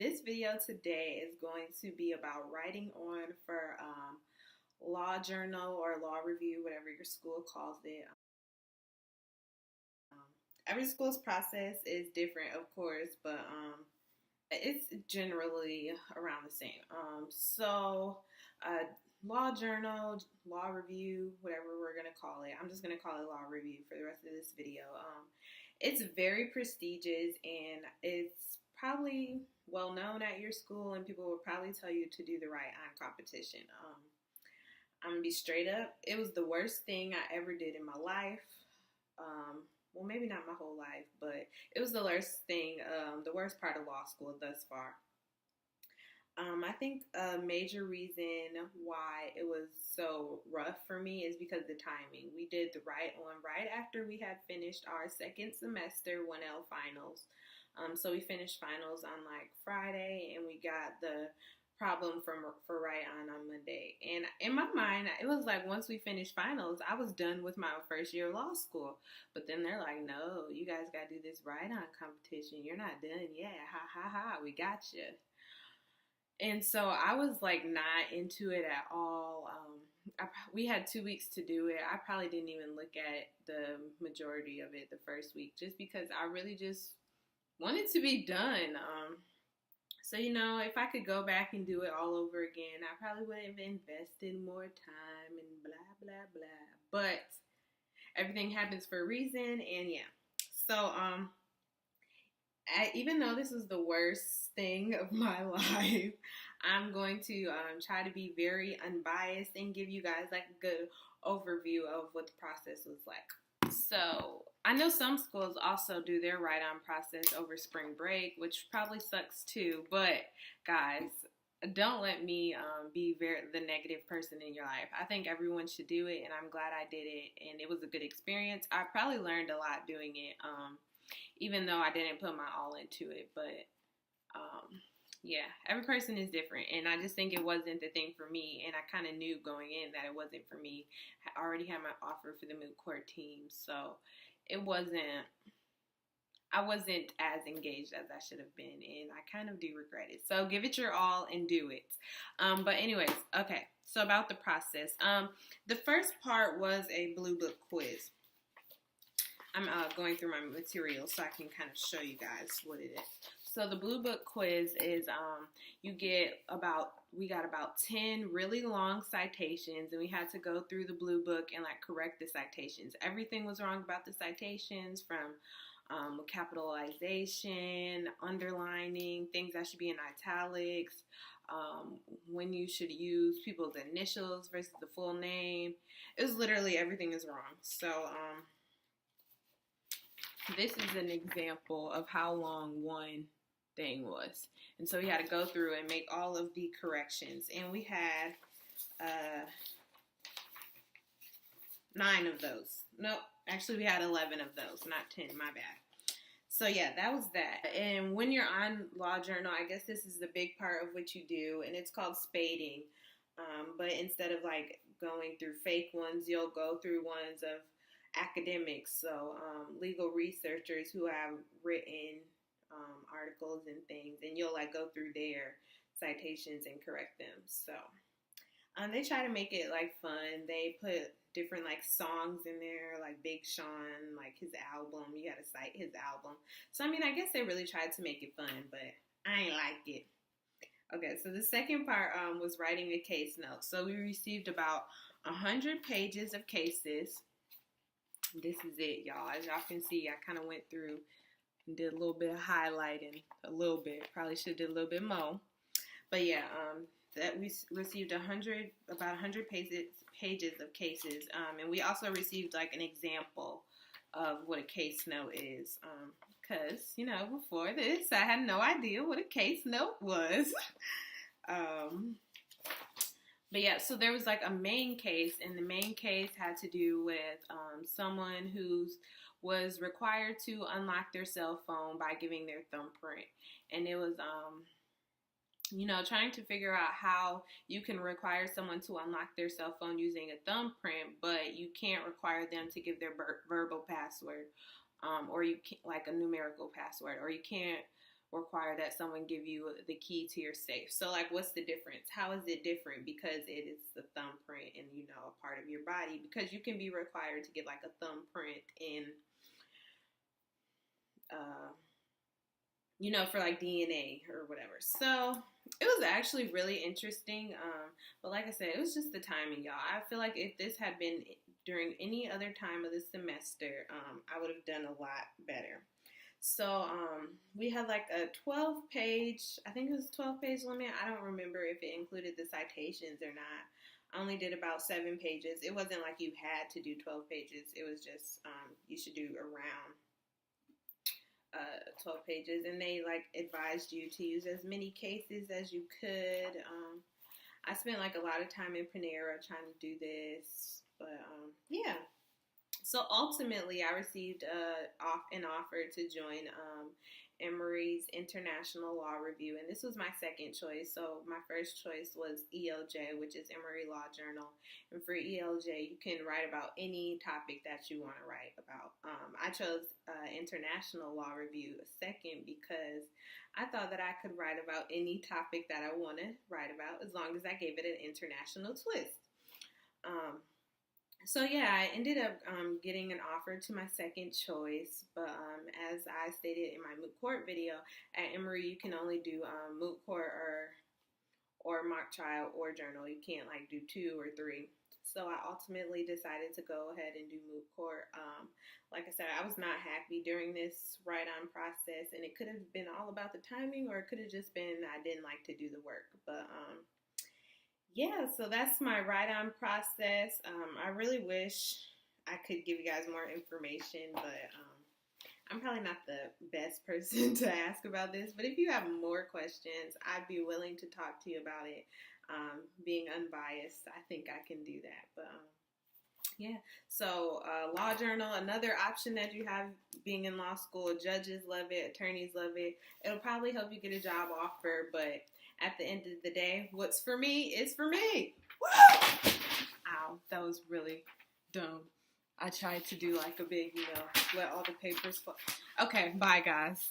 This video today is going to be about writing on for law journal or law review, whatever your school calls it. Every school's process is different, of course, but it's generally around the same. Law journal, law review, whatever we're going to call it. I'm just going to call it law review for the rest of this video. It's very prestigious and it's probably well known at your school, and people will probably tell you to do the write-on competition. I'm going to be straight up. It was the worst thing I ever did in my life. Well, maybe not my whole life, but it was the worst thing, the worst part of law school thus far. I think a major reason why it was so rough for me is because of the timing. We did the write-on right after we had finished our second semester 1L finals. So we finished finals on like Friday, and we got the problem for write-on Monday. And in my mind, it was like once we finished finals, I was done with my first year of law school. But then they're like, no, you guys got to do this write-on competition. You're not done yet. Ha, ha, ha. We got you. And so I was like not into it at all. We had 2 weeks to do it. I probably didn't even look at the majority of it the first week just because I really just wanted to be done. So, if I could go back and do it all over again, I probably would have invested more time and blah, blah, blah. But everything happens for a reason, and yeah. So, even though this is the worst thing of my life, I'm going to try to be very unbiased and give you guys like a good overview of what the process was like. So I know some schools also do their write-on process over spring break, which probably sucks too. But guys, don't let me be the negative person in your life. I think everyone should do it, and I'm glad I did it, and it was a good experience. I probably learned a lot doing it. Even though I didn't put my all into it, but yeah, every person is different, and I just think it wasn't the thing for me, and I kind of knew going in that it wasn't for me. I already had my offer for the moot court team, so I wasn't as engaged as I should have been, and I kind of do regret it. So give it your all and do it. But anyways, okay, so about the process. The first part was a blue book quiz. I'm going through my material so I can kind of show you guys what it is. So the blue book quiz is we got about 10 really long citations, and we had to go through the blue book and like correct the citations. Everything was wrong about the citations, from capitalization, underlining, things that should be in italics, when you should use people's initials versus the full name. It was literally everything is wrong. So this is an example of how long one thing was. And so we had to go through and make all of the corrections. And we had 9 of those. Nope, actually we had 11 of those, not 10, my bad. So yeah, that was that. And when you're on Law Journal, I guess this is the big part of what you do, and it's called spading. But instead of like going through fake ones, you'll go through ones of academics, so legal researchers who have written articles and things, and you'll like go through their citations and correct them. So they try to make it like fun. They put different like songs in there, like Big Sean, like his album. You got to cite his album. So I guess they really tried to make it fun, but I ain't like it. Okay, so the second part was writing a case note. So we received about 100 pages of cases. This is it, y'all. As y'all can see, I kind of went through and did a little bit of highlighting, a little bit. Probably should have did a little bit more. But yeah, that we received about 100 pages of cases. And we also received like an example of what a case note is. Because, before this, I had no idea what a case note was. But yeah, so there was like a main case, and the main case had to do with someone who was required to unlock their cell phone by giving their thumbprint. And it was, trying to figure out how you can require someone to unlock their cell phone using a thumbprint, but you can't require them to give their verbal password, or you can't, like a numerical password, or you can't require that someone give you the key to your safe. So like, what's the difference? How is it different? Because it is the thumbprint and, you know, a part of your body, because you can be required to get like a thumbprint in, you know, for like DNA or whatever. So it was actually really interesting. But like I said, it was just the timing, y'all. I feel like if this had been during any other time of the semester, I would have done a lot better. So we had like a 12-page, I think it was 12-page limit. I don't remember if it included the citations or not. I only did about 7 pages. It wasn't like you had to do 12 pages. It was just you should do around 12 pages, and they like advised you to use as many cases as you could. I spent like a lot of time in Panera trying to do this, but yeah. So ultimately, I received an offer to join Emory's International Law Review, and this was my second choice. So my first choice was ELJ, which is Emory Law Journal, and for ELJ, you can write about any topic that you want to write about. I chose International Law Review second because I thought that I could write about any topic that I want to write about as long as I gave it an international twist. So yeah, I ended up getting an offer to my second choice, but as I stated in my moot court video, at Emory you can only do moot court or mock trial or journal. You can't like do 2 or 3. So I ultimately decided to go ahead and do moot court. Like I said, I was not happy during this write-on process, and it could have been all about the timing, or it could have just been I didn't like to do the work. But yeah, so that's my write-on process. I really wish I could give you guys more information, but I'm probably not the best person to ask about this. But if you have more questions, I'd be willing to talk to you about it. Being unbiased, I think I can do that. But yeah, so law journal, another option that you have being in law school. Judges love it, attorneys love it. It'll probably help you get a job offer, but at the end of the day, what's for me is for me. Woo! Ow, that was really dumb. I tried to do like a big, you know, let all the papers fall. Okay, bye guys.